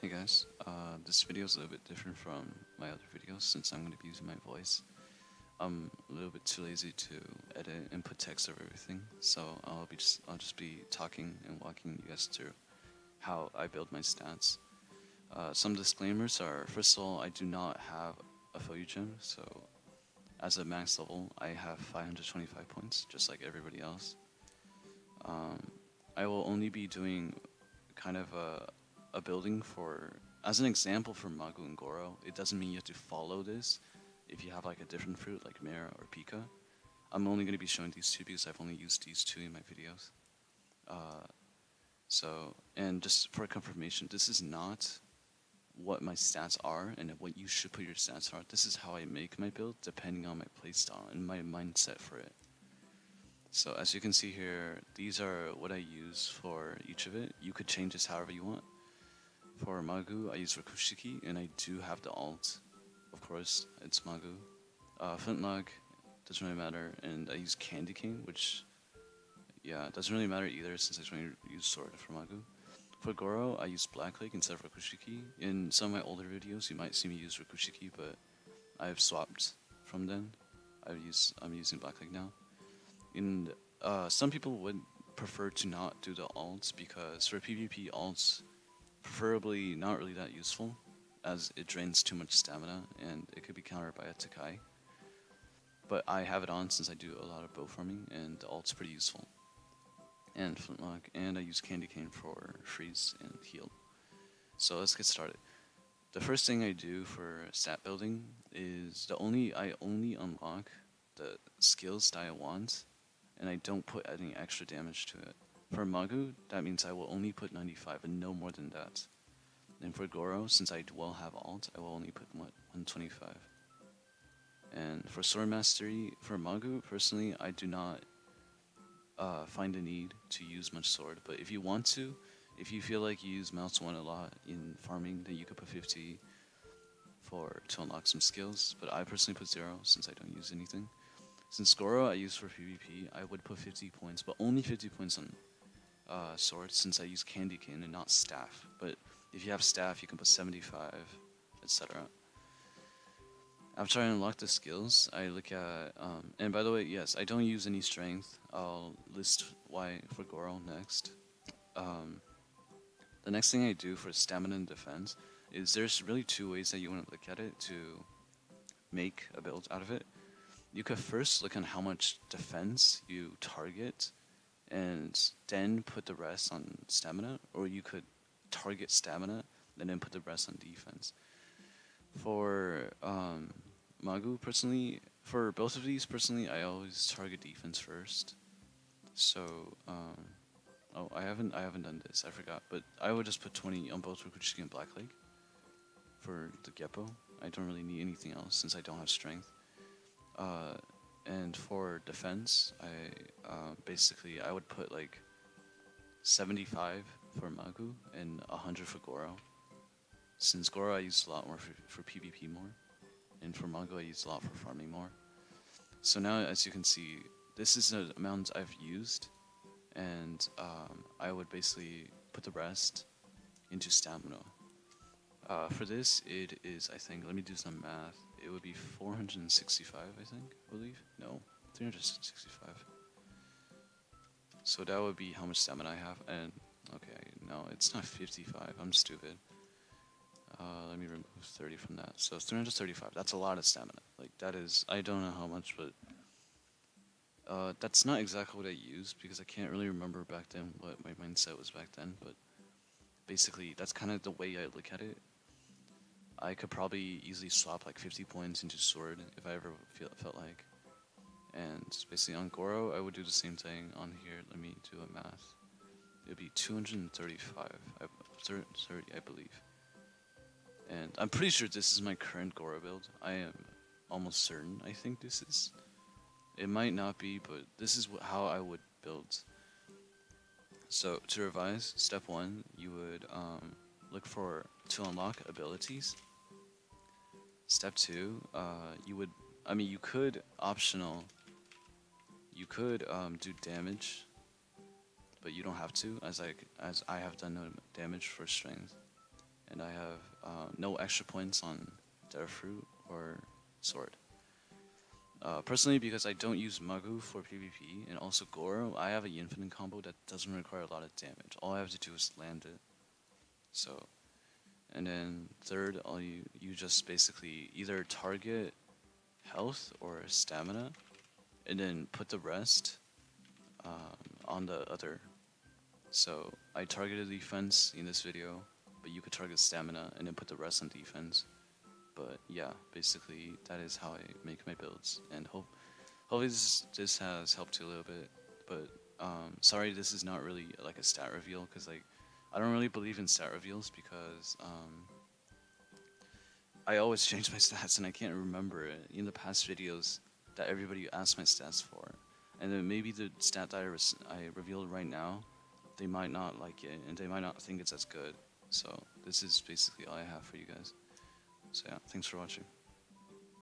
Hey guys, this video is a little bit different from my other videos since I'm going to be using my voice. I'm a little bit too lazy to edit and put text over everything, so I'll just be talking and walking you guys through how I build my stats. Some disclaimers are: first of all, I do not have a Phoeyu Gem, so as a max level, I have 525 points, just like everybody else. Um, I will only be doing kind of a building for, as an example for Magu and Goro. It doesn't mean you have to follow this if you have like a different fruit like Mara or Pika. I'm only going to be showing these two because I've only used these two in my videos. Uh, and just for confirmation, this is not what my stats are and what you should put your stats are. This is how I make my build depending on my playstyle and my mindset for it. So as you can see here, these are what I use for each of it. You could change this however you want. For Magu, I use Rakushiki, and I do have the alt. Of course, it's Magu. Flintlock, doesn't really matter, and I use Candy Cane, which, yeah, doesn't really matter either since I just want to use Sword for Magu. For Goro, I use Black Lake instead of Rakushiki. In some of my older videos, you might see me use Rakushiki, but I've swapped from then. I'm using Black Lake now. And some people would prefer to not do the alts because for PvP alts, preferably not really that useful, as it drains too much stamina and it could be countered by a Takai. But I have it on since I do a lot of bow farming, and the alt's pretty useful. And Flintlock, and I use Candy Cane for freeze and heal. So let's get started. The first thing I do for stat building is I only unlock the skills that I want, and I don't put any extra damage to it. For Magu, that means I will only put 95 and no more than that. And for Goro, since I will have alt, I will only put 125. And for Sword Mastery, for Magu, personally, I do not find a need to use much sword. But if you want to, if you feel like you use mouse 1 a lot in farming, then you could put 50 to unlock some skills. But I personally put 0 since I don't use anything. Since Goro I use for PvP, I would put 50 points, but only 50 points on sword since I use Candy Cane and not Staff. But if you have Staff, you can put 75, etc. After I unlock the skills, I look at, and by the way, yes, I don't use any strength. I'll list why for Goro next. The next thing I do for stamina and defense is there's really two ways that you want to look at it to make a build out of it. You could first look at how much defense you target and then put the rest on stamina, or you could target stamina and then put the rest on defense. For Magu, personally, for both of these, personally, I always target defense first. So, oh, I haven't done this, I forgot, but I would just put 20 on both Rakuchiki and Black Lake for the Geppo. I don't really need anything else since I don't have strength. And for defense, basically I would put like 75 for Magu and 100 for Goro. Since Goro I use a lot more for PvP more, and for Magu I use a lot for farming more. So now, as you can see, this is the amount I've used, and I would basically put the rest into stamina. For this, it is, I think, let me do some math. It would be 465, I believe. No, 365. So that would be how much stamina I have. And, okay, no, it's not 55. I'm stupid. Let me remove 30 from that. So 335. That's a lot of stamina. Like, that is, I don't know how much, but that's not exactly what I used because I can't really remember back then what my mindset was back then. But basically, that's kind of the way I look at it. I could probably easily swap like 50 points into sword if I ever felt like. And basically on Goro, I would do the same thing on here. Let me do a math. It would be 235, 30, I believe. And I'm pretty sure this is my current Goro build. I am almost certain I think this is. It might not be, but this is how I would build. So to revise, step 1, you would look to unlock abilities. Step 2, you could do damage, but you don't have to, as I have done no damage for strength. and I have no extra points on Dare Fruit or Sword. Personally, because I don't use Magu for PvP, and also Goro, I have a infinite combo that doesn't require a lot of damage. All I have to do is land it. So, and then third, you just basically either target health or stamina, and then put the rest on the other. So I targeted defense in this video, but you could target stamina and then put the rest on defense. But yeah, basically that is how I make my builds, and hopefully this has helped you a little bit. But sorry, this is not really like a stat reveal, because like I don't really believe in stat reveals, because I always change my stats and I can't remember it in the past videos that everybody asked my stats for, and then maybe the stat that I revealed right now, they might not like it and they might not think it's as good. So this is basically all I have for you guys. So yeah, thanks for watching.